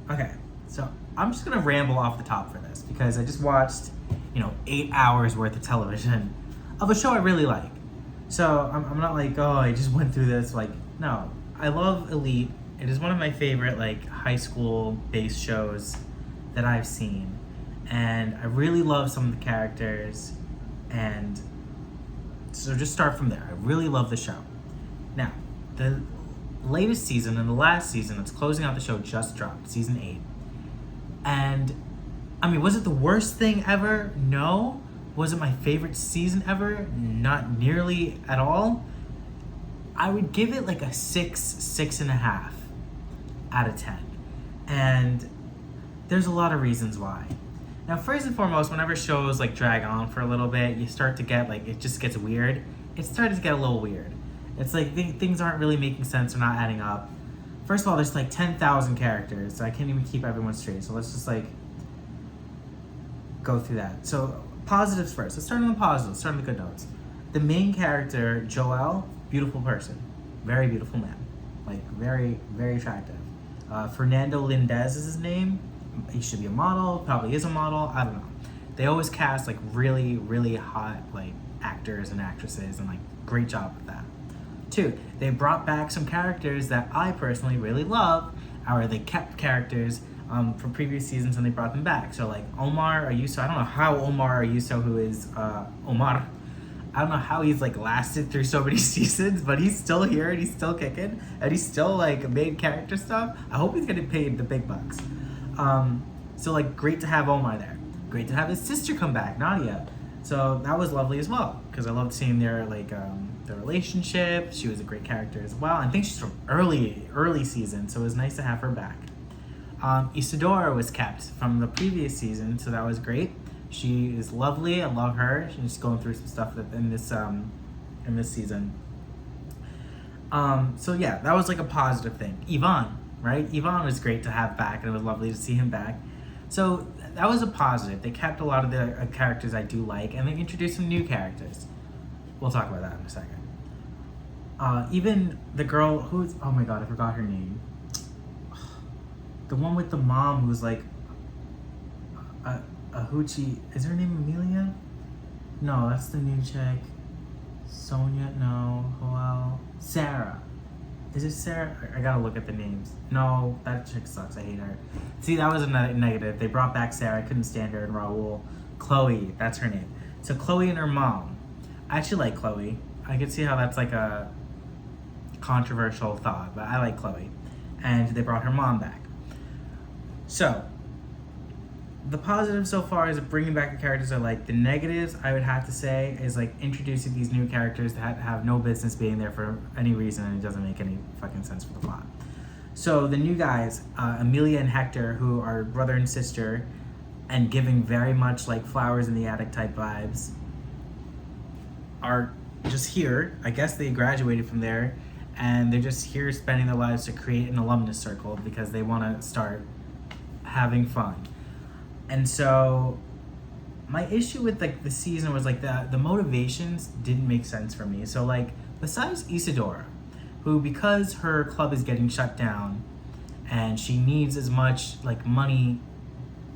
Okay, so I'm just gonna ramble off the top for this because I just watched, 8 hours worth of television of a show I really like. So I'm not like, oh, I just went through this. Like, no, I love Elite. It is one of my favorite like high school based shows that I've seen, and I really love some of the characters, and so just start from there. I really love the show. Now, the latest season and the last season that's closing out the show just dropped, season 8. And I mean, was it the worst thing ever? No. Was it my favorite season ever? Not nearly at all. I would give it like a 6.5 out of 10. And there's a lot of reasons why. Now, first and foremost, whenever shows like drag on for a little bit, you start to get like, it just gets weird. It started to get a little weird. It's like things aren't really making sense or not adding up. First of all, there's like 10,000 characters, so I can't even keep everyone straight. So let's just like go through that. So positives first. Let's start on the positives. Start on the good notes. The main character, Joel, beautiful person, very beautiful man, like very very attractive. Fernando Lindez is his name. He should be a model. Probably is a model. I don't know. They always cast like really really hot like actors and actresses, and like great job with that. 2, they brought back some characters that I personally really love, or they kept characters from previous seasons and they brought them back. So like Omar Ayuso, I don't know how Omar Ayuso, who is Omar, I don't know how he's like lasted through so many seasons, but he's still here and he's still kicking and he's still like main character stuff. I hope he's getting paid the big bucks. So like great to have Omar there. Great to have his sister come back, Nadia. So that was lovely as well because I loved seeing their like their relationship. She was a great character as well. I think she's from early season, so it was nice to have her back. Isadora was kept from the previous season, so that was great. She is lovely. I love her. She's going through some stuff in this season. So yeah, that was like a positive thing. Yvonne, right? Yvonne was great to have back, and it was lovely to see him back. So that was a positive. They kept a lot of the characters I do like, and they introduced some new characters. We'll talk about that in a second. Even the girl who's, oh my god, I forgot her name. The one with the mom who was like a hoochie. Is her name Amelia? No, that's the new chick. Sonia, no. Joel. Sarah. Is it Sarah? I gotta look at the names. No, that chick sucks. I hate her. See, that was a negative. They brought back Sarah. I couldn't stand her. And Raul. Chloe, that's her name. So Chloe and her mom. I actually like Chloe. I could see how that's like a controversial thought, but I like Chloe. And they brought her mom back. So, the positive so far is bringing back the characters I like. The negatives, I would have to say, is like introducing these new characters that have no business being there for any reason, and it doesn't make any fucking sense for the plot. So the new guys, Amelia and Hector, who are brother and sister, and giving very much like Flowers in the Attic type vibes, are just here. I guess they graduated from there, and they're just here spending their lives to create an alumnus circle because they want to start having fun. And so my issue with like the season was like the motivations didn't make sense for me. So like besides Isadora, who because her club is getting shut down and she needs as much like money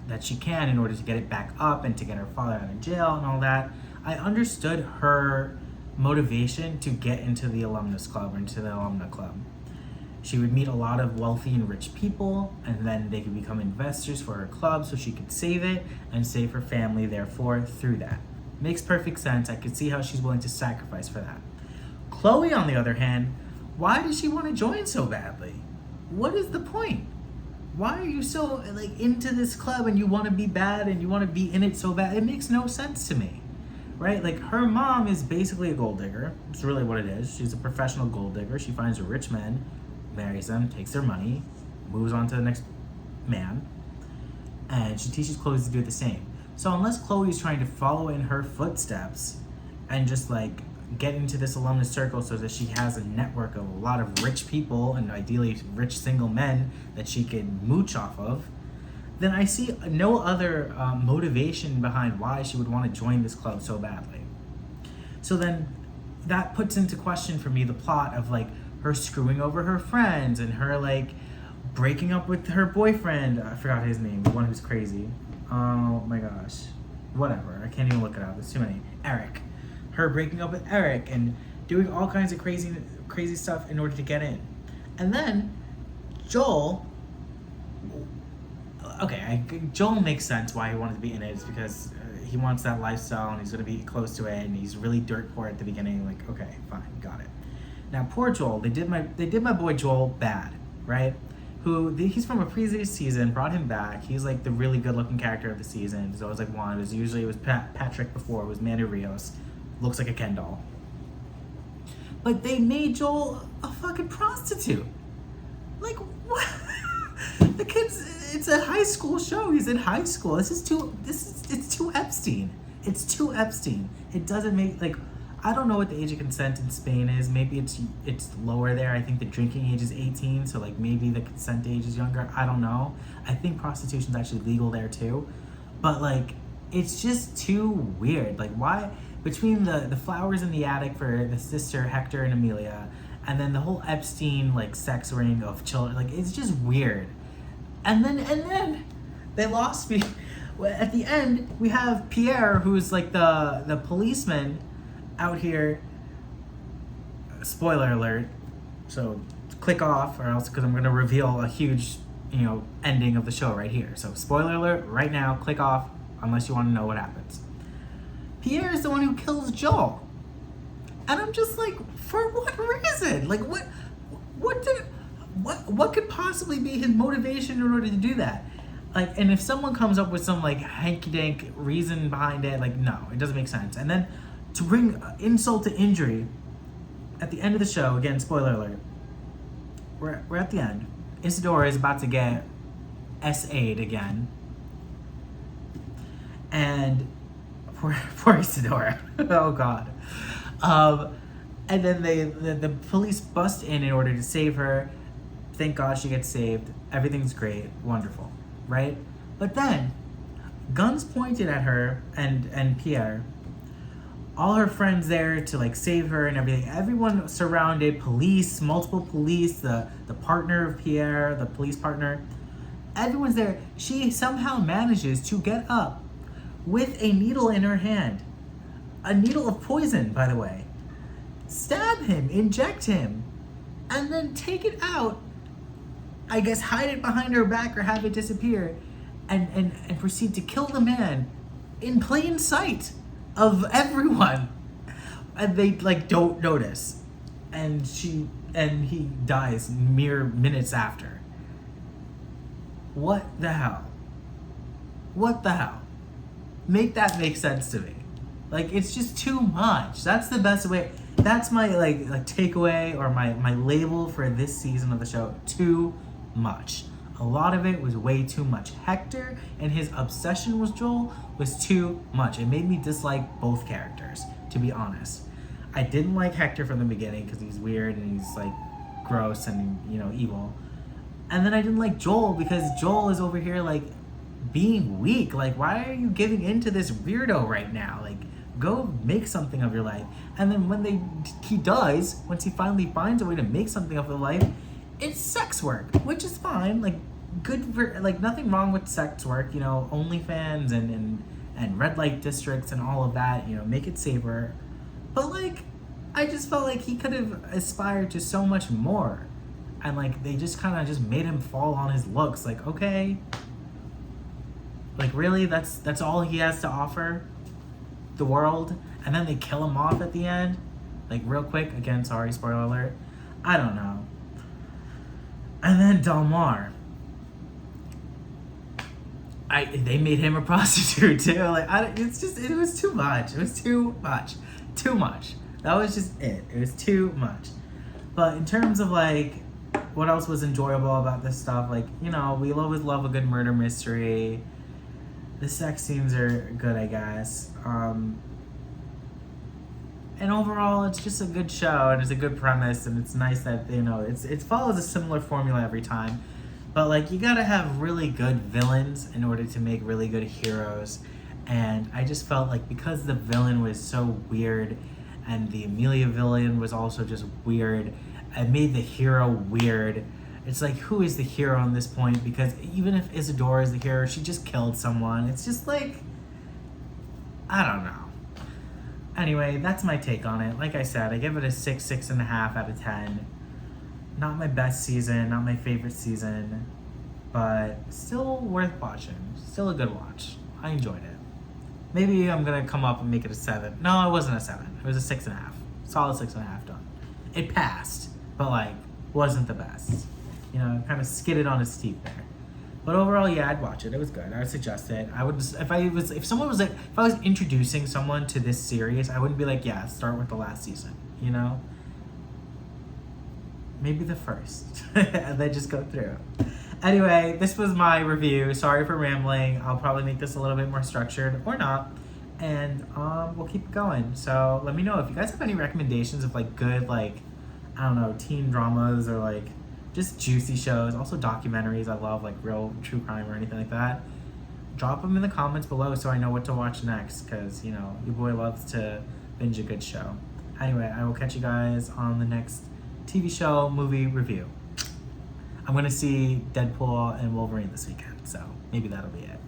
that she can in order to get it back up and to get her father out of jail and all that, I understood her motivation to get into the alumnus club or into the alumna club. She would meet a lot of wealthy and rich people, and then they could become investors for her club so she could save it and save her family, therefore, through that. Makes perfect sense. I could see how she's willing to sacrifice for that. Chloe, on the other hand, why does she want to join so badly? What is the point? Why are you so like into this club and you want to be bad and you want to be in it so bad? It makes no sense to me, right? Like her mom is basically a gold digger. It's really what it is. She's a professional gold digger. She finds a rich man, marries them, takes their money, moves on to the next man, and she teaches Chloe to do the same. So unless Chloe is trying to follow in her footsteps and just like get into this alumnus circle so that she has a network of a lot of rich people and ideally rich single men that she can mooch off of, then I see no other motivation behind why she would want to join this club so badly. So then that puts into question for me the plot of like her screwing over her friends and her like breaking up with her boyfriend. I forgot his name, the one who's crazy. Oh my gosh. Whatever. I can't even look it up. There's too many. Eric. Her breaking up with Eric and doing all kinds of crazy stuff in order to get in. And then Joel. Okay, Joel makes sense why he wanted to be in it. It's because he wants that lifestyle and he's going to be close to it and he's really dirt poor at the beginning. Like, okay, fine, got it. Now, poor Joel. They did my boy Joel bad, right? He's from a previous season, brought him back. He's like the really good looking character of the season. There's always like one. It was Patrick before. It was Manny Rios. Looks like a Ken doll. But they made Joel a fucking prostitute. Like, what? The kid's, it's a high school show. He's in high school. It's too Epstein. It's too Epstein. It doesn't make, like, I don't know what the age of consent in Spain is. Maybe it's lower there. I think the drinking age is 18, so like maybe the consent age is younger. I don't know. I think prostitution's actually legal there too. But like, it's just too weird. Like, why, between the flowers in the attic for the sister Hector and Amelia, and then the whole Epstein like sex ring of children, like it's just weird. And then they lost me. At the end, we have Pierre, who's like the policeman out here. Spoiler alert. So click off, or else, because I'm going to reveal a huge, ending of the show right here. So spoiler alert right now. Click off unless you want to know what happens. Pierre is the one who kills Joel, and I'm just like, for what reason? Like, what could possibly be his motivation in order to do that? Like, and if someone comes up with some like hanky-dank reason behind it, like, no, it doesn't make sense. And then to bring insult to injury, at the end of the show, again, spoiler alert, we're at the end. Isadora is about to get SA'd again. And poor Isadora. Oh, God. And then the police bust in order to save her. Thank God she gets saved. Everything's great. Wonderful. Right? But then, guns pointed at her and Pierre. All her friends there to like save her and everything. Everyone surrounded, police, multiple police, the partner of Pierre, the police partner. Everyone's there. She somehow manages to get up with a needle in her hand. A needle of poison, by the way. Stab him, inject him, and then take it out. I guess hide it behind her back or have it disappear, and proceed to kill the man in plain sight of everyone, and they like don't notice, and he dies mere minutes after. What the hell? What the hell? Make that make sense to me. Like, it's just too much. That's the best way. That's my like takeaway, or my label for this season of the show. Too much. A lot of it was way too much. Hector and his obsession with Joel was too much. It made me dislike both characters, to be honest. I didn't like Hector from the beginning because he's weird and he's like gross and evil. And then I didn't like Joel because Joel is over here like being weak. Like, why are you giving in to this weirdo right now? Like, go make something of your life. And then when he does, once he finally finds a way to make something of his life, it's sex work, which is fine. Like, good for, like, nothing wrong with sex work, OnlyFans and red light districts and all of that, make it safer. But like, I just felt like he could have aspired to so much more. And like, they just kind of just made him fall on his looks. Like, okay, like, really, that's all he has to offer the world? And then they kill him off at the end, like, real quick. Again, sorry, spoiler alert. I don't know. And then Delmar, they made him a prostitute too. Like, it was too much. It was too much. That was just it. It was too much. But in terms of like, what else was enjoyable about this stuff? Like, we always love a good murder mystery. The sex scenes are good, I guess. And overall, it's just a good show, and it's a good premise, and it's nice that, it follows a similar formula every time. But, like, you gotta have really good villains in order to make really good heroes. And I just felt like because the villain was so weird, and the Amelia villain was also just weird, it made the hero weird. It's like, who is the hero on this point? Because even if Isadora is the hero, she just killed someone. It's just like, I don't know. Anyway, that's my take on it. Like I said, I give it a 6.5 out of 10. Not my best season, not my favorite season, but still worth watching. Still a good watch. I enjoyed it. Maybe I'm gonna come up and make it a 7. No, it wasn't a 7. It was a 6.5. Solid 6.5 done. It passed, but like, wasn't the best. You know, kind of skidded on its teeth there. But overall, yeah, I'd watch it. It was good. I would suggest it. I would, if someone was like, if I was introducing someone to this series, I wouldn't be like, yeah, start with the last season. You know, maybe the first, and then just go through. Anyway, this was my review. Sorry for rambling. I'll probably make this a little bit more structured or not, and we'll keep going. So let me know if you guys have any recommendations of like good, like, I don't know, teen dramas or like just juicy shows, also documentaries. I love like real true crime or anything like that. Drop them in the comments below so I know what to watch next, because you know your boy loves to binge a good show. Anyway, I will catch you guys on the next TV show movie review. I'm gonna see Deadpool and Wolverine this weekend, so maybe that'll be it.